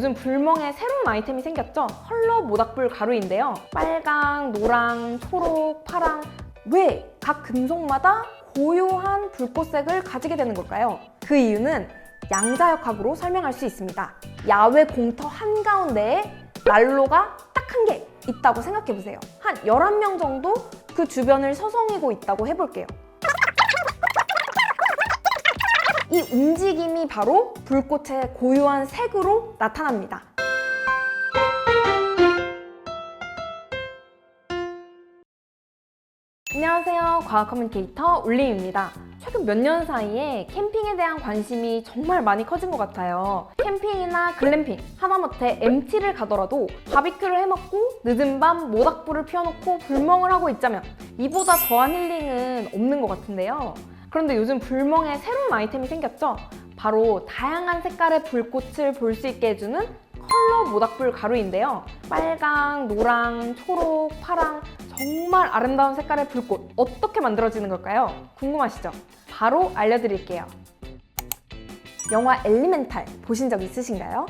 요즘 불멍에 새로운 아이템이 생겼죠? 컬러 모닥불 가루인데요. 빨강, 노랑, 초록, 파랑. 왜 각 금속마다 고유한 불꽃색을 가지게 되는 걸까요? 그 이유는 양자역학으로 설명할 수 있습니다. 야외 공터 한가운데에 난로가 딱 한 개 있다고 생각해보세요. 한 11명 정도 그 주변을 서성이고 있다고 해볼게요. 이 움직임이 바로 불꽃의 고유한 색으로 나타납니다. 안녕하세요. 과학 커뮤니케이터 울림입니다. 최근 몇 년 사이에 캠핑에 대한 관심이 정말 많이 커진 것 같아요. 캠핑이나 글램핑, 하다못해 MT를 가더라도 바비큐를 해먹고 늦은 밤 모닥불을 피워놓고 불멍을 하고 있자면 이보다 더한 힐링은 없는 것 같은데요. 그런데 요즘 불멍에 새로운 아이템이 생겼죠? 바로 다양한 색깔의 불꽃을 볼 수 있게 해주는 컬러 모닥불 가루인데요. 빨강, 노랑, 초록, 파랑, 정말 아름다운 색깔의 불꽃 어떻게 만들어지는 걸까요? 궁금하시죠? 바로 알려드릴게요. 영화 엘리멘탈 보신 적 있으신가요?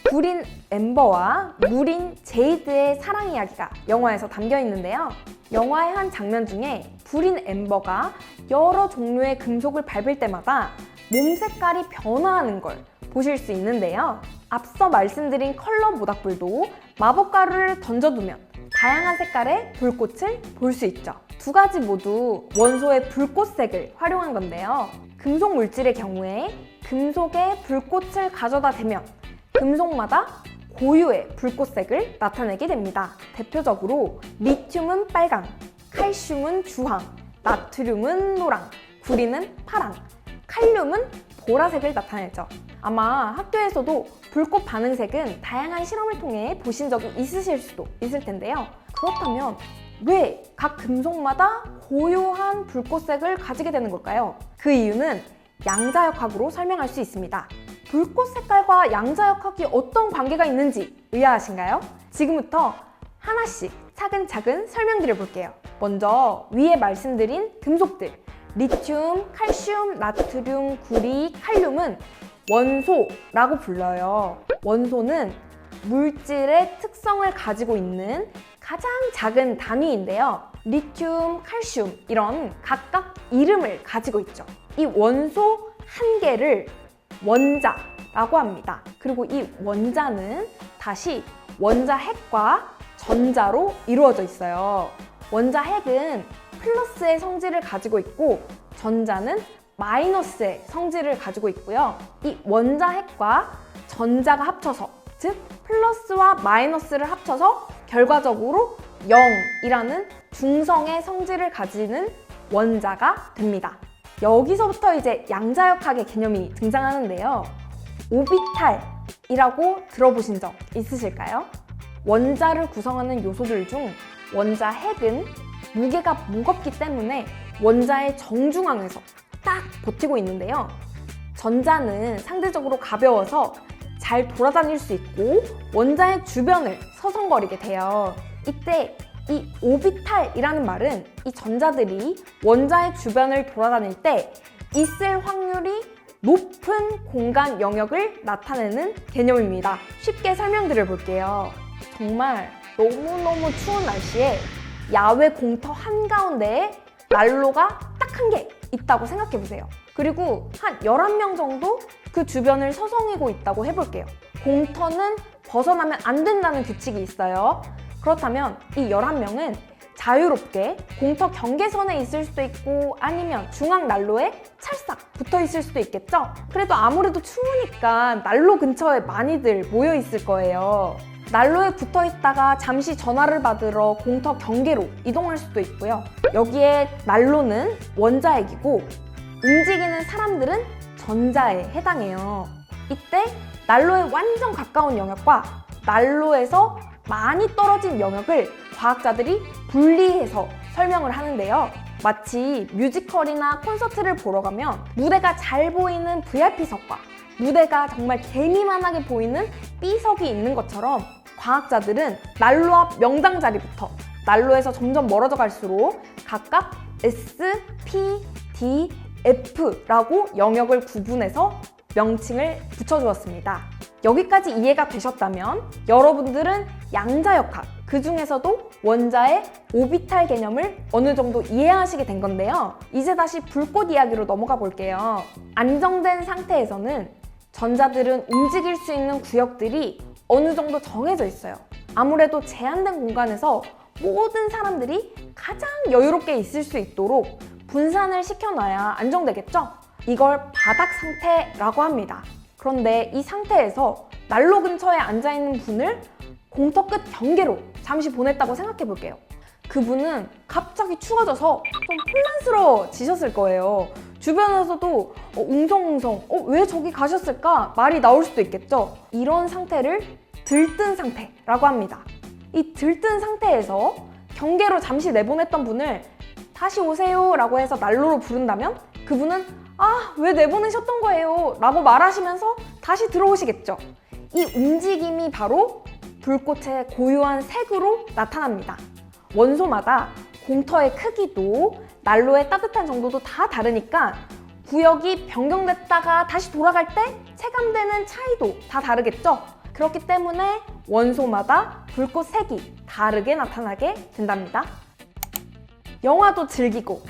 불인 엠버와 물인 제이드의 사랑 이야기가 영화에서 담겨 있는데요. 영화의 한 장면 중에 불인 엠버가 여러 종류의 금속을 밟을 때마다 몸 색깔이 변화하는 걸 보실 수 있는데요. 앞서 말씀드린 컬러 모닥불도 마법 가루를 던져두면 다양한 색깔의 불꽃을 볼 수 있죠. 두 가지 모두 원소의 불꽃색을 활용한 건데요. 금속 물질의 경우에 금속에 불꽃을 가져다 대면 금속마다 고유의 불꽃색을 나타내게 됩니다. 대표적으로 리튬은 빨강, 칼슘은 주황, 나트륨은 노랑, 구리는 파랑, 칼륨은 보라색을 나타내죠. 아마 학교에서도 불꽃 반응색은 다양한 실험을 통해 보신 적이 있으실 수도 있을 텐데요. 그렇다면 왜 각 금속마다 고유한 불꽃색을 가지게 되는 걸까요? 그 이유는 양자역학으로 설명할 수 있습니다. 불꽃 색깔과 양자역학이 어떤 관계가 있는지 의아하신가요? 지금부터 하나씩 차근차근 설명드려 볼게요. 먼저 위에 말씀드린 금속들, 리튬, 칼슘, 나트륨, 구리, 칼륨은 원소라고 불러요. 원소는 물질의 특성을 가지고 있는 가장 작은 단위인데요. 리튬, 칼슘 이런 각각 이름을 가지고 있죠. 이 원소 한 개를 원자라고 합니다. 그리고 이 원자는 다시 원자핵과 전자로 이루어져 있어요. 원자핵은 플러스의 성질을 가지고 있고 전자는 마이너스의 성질을 가지고 있고요. 이 원자핵과 전자가 합쳐서, 즉 플러스와 마이너스를 합쳐서 결과적으로 0이라는 중성의 성질을 가지는 원자가 됩니다. 여기서부터 이제 양자역학의 개념이 등장하는데요. 오비탈이라고 들어보신 적 있으실까요? 원자를 구성하는 요소들 중 원자핵은 무게가 무겁기 때문에 원자의 정중앙에서 딱 버티고 있는데요. 전자는 상대적으로 가벼워서 잘 돌아다닐 수 있고 원자의 주변을 서성거리게 돼요. 이때 이 오비탈이라는 말은 이 전자들이 원자의 주변을 돌아다닐 때 있을 확률이 높은 공간 영역을 나타내는 개념입니다. 쉽게 설명드려 볼게요. 정말 너무너무 추운 날씨에 야외 공터 한가운데에 난로가 딱 한 개 있다고 생각해 보세요. 그리고 한 11명 정도 그 주변을 서성이고 있다고 해볼게요. 공터는 벗어나면 안 된다는 규칙이 있어요. 그렇다면 이 11명은 자유롭게 공터 경계선에 있을 수도 있고 아니면 중앙 난로에 찰싹 붙어 있을 수도 있겠죠? 그래도 아무래도 추우니까 난로 근처에 많이들 모여 있을 거예요. 난로에 붙어 있다가 잠시 전화를 받으러 공터 경계로 이동할 수도 있고요. 여기에 난로는 원자핵이고 움직이는 사람들은 전자에 해당해요. 이때 난로에 완전 가까운 영역과 난로에서 많이 떨어진 영역을 과학자들이 분리해서 설명을 하는데요. 마치 뮤지컬이나 콘서트를 보러 가면 무대가 잘 보이는 VIP석과 무대가 정말 개미만하게 보이는 B석이 있는 것처럼 과학자들은 난로 앞 명당 자리부터 난로에서 점점 멀어져 갈수록 각각 S, P, D, F라고 영역을 구분해서 명칭을 붙여주었습니다. 여기까지 이해가 되셨다면 여러분들은 양자역학, 그 중에서도 원자의 오비탈 개념을 어느 정도 이해하시게 된 건데요. 이제 다시 불꽃 이야기로 넘어가 볼게요. 안정된 상태에서는 전자들은 움직일 수 있는 구역들이 어느 정도 정해져 있어요. 아무래도 제한된 공간에서 모든 사람들이 가장 여유롭게 있을 수 있도록 분산을 시켜놔야 안정되겠죠? 이걸 바닥 상태라고 합니다. 그런데 이 상태에서 난로 근처에 앉아있는 분을 공터 끝 경계로 잠시 보냈다고 생각해 볼게요. 그분은 갑자기 추워져서 좀 혼란스러워지셨을 거예요. 주변에서도 웅성웅성 왜 저기 가셨을까? 말이 나올 수도 있겠죠. 이런 상태를 들뜬 상태라고 합니다. 이 들뜬 상태에서 경계로 잠시 내보냈던 분을 다시 오세요 라고 해서 난로로 부른다면 그분은 왜 내보내셨던 거예요 라고 말하시면서 다시 들어오시겠죠. 이 움직임이 바로 불꽃의 고유한 색으로 나타납니다. 원소마다 공터의 크기도 난로의 따뜻한 정도도 다 다르니까 구역이 변경됐다가 다시 돌아갈 때 체감되는 차이도 다 다르겠죠. 그렇기 때문에 원소마다 불꽃 색이 다르게 나타나게 된답니다. 영화도 즐기고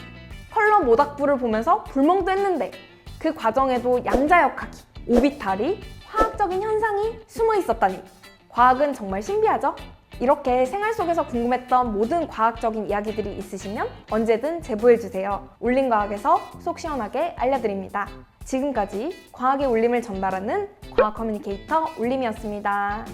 컬러 모닥불을 보면서 불멍도 했는데 그 과정에도 양자역학이, 오비탈이, 화학적인 현상이 숨어 있었다니 과학은 정말 신비하죠? 이렇게 생활 속에서 궁금했던 모든 과학적인 이야기들이 있으시면 언제든 제보해주세요. 울림과학에서 속 시원하게 알려드립니다. 지금까지 과학의 울림을 전달하는 과학 커뮤니케이터 울림이었습니다.